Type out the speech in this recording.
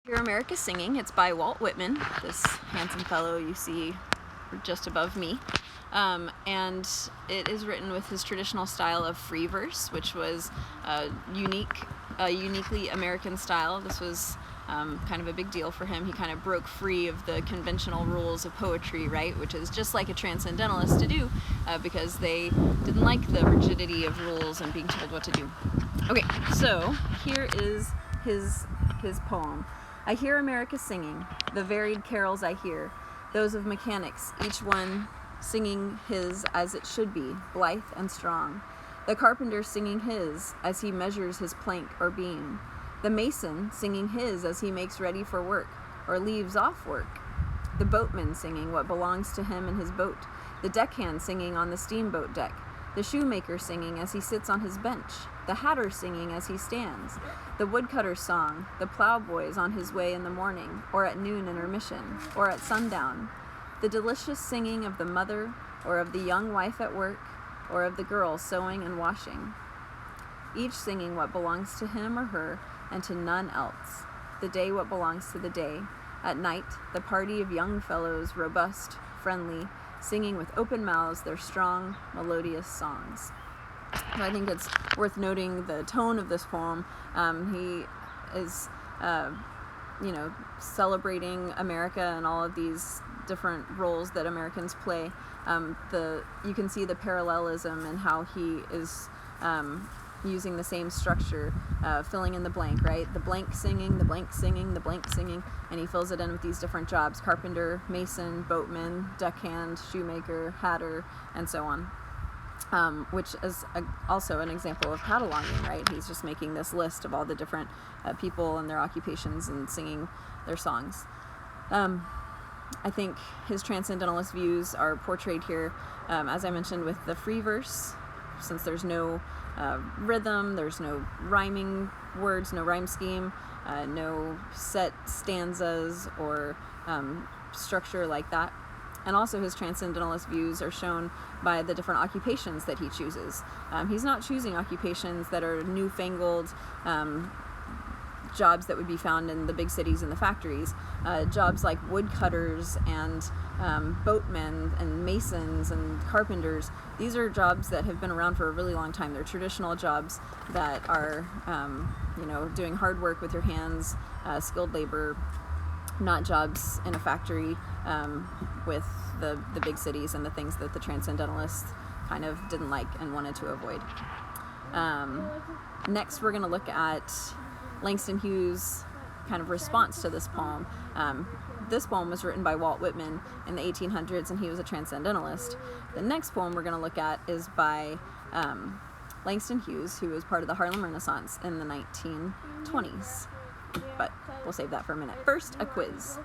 Hear America Singing. It's by Walt Whitman, this handsome fellow you see just above me. And it is written with his traditional style of free verse, which was a uniquely American style. This was kind of a big deal for him. He kind of broke free of the conventional rules of poetry, right? Which is just like a transcendentalist to do, because they didn't like the rigidity of rules and being told what to do. Okay, so here is his poem. I hear America singing, the varied carols I hear, those of mechanics, each one singing his as it should be, blithe and strong. The carpenter singing his as he measures his plank or beam. The mason singing his as he makes ready for work or leaves off work. The boatman singing what belongs to him and his boat. The deckhand singing on the steamboat deck. The shoemaker singing as he sits on his bench. The hatter singing as he stands. The woodcutter's song. The plowboy's on his way in the morning, or at noon intermission, or at sundown. The delicious singing of the mother, or of the young wife at work, or of the girl sewing and washing. Each singing what belongs to him or her, and to none else. The day what belongs to the day. At night, the party of young fellows, robust, friendly, singing with open mouths their strong, melodious songs. So I think it's worth noting the tone of this poem. He is, celebrating America and all of these different roles that Americans play. You can see the parallelism in how he is using the same structure, filling in the blank, right? The blank singing, the blank singing, the blank singing, and he fills it in with these different jobs: carpenter, mason, boatman, deckhand, shoemaker, hatter, and so on. Which is also an example of cataloging, right? He's just making this list of all the different people and their occupations and singing their songs. I think his transcendentalist views are portrayed here, as I mentioned, with the free verse, since there's no rhythm, there's no rhyming words, no rhyme scheme, no set stanzas or structure like that. And also his transcendentalist views are shown by the different occupations that he chooses. He's not choosing occupations that are newfangled jobs that would be found in the big cities and the factories. Jobs like woodcutters and boatmen and masons and carpenters. These are jobs that have been around for a really long time. They're traditional jobs that are, doing hard work with your hands, skilled labor, not jobs in a factory with the big cities and the things that the transcendentalists kind of didn't like and wanted to avoid. Next, we're going to look at Langston Hughes' kind of response to this poem. This poem was written by Walt Whitman in the 1800s, and he was a transcendentalist. The next poem we're going to look at is by Langston Hughes, who was part of the Harlem Renaissance in the 1920s. But we'll save that for a minute. First, a quiz.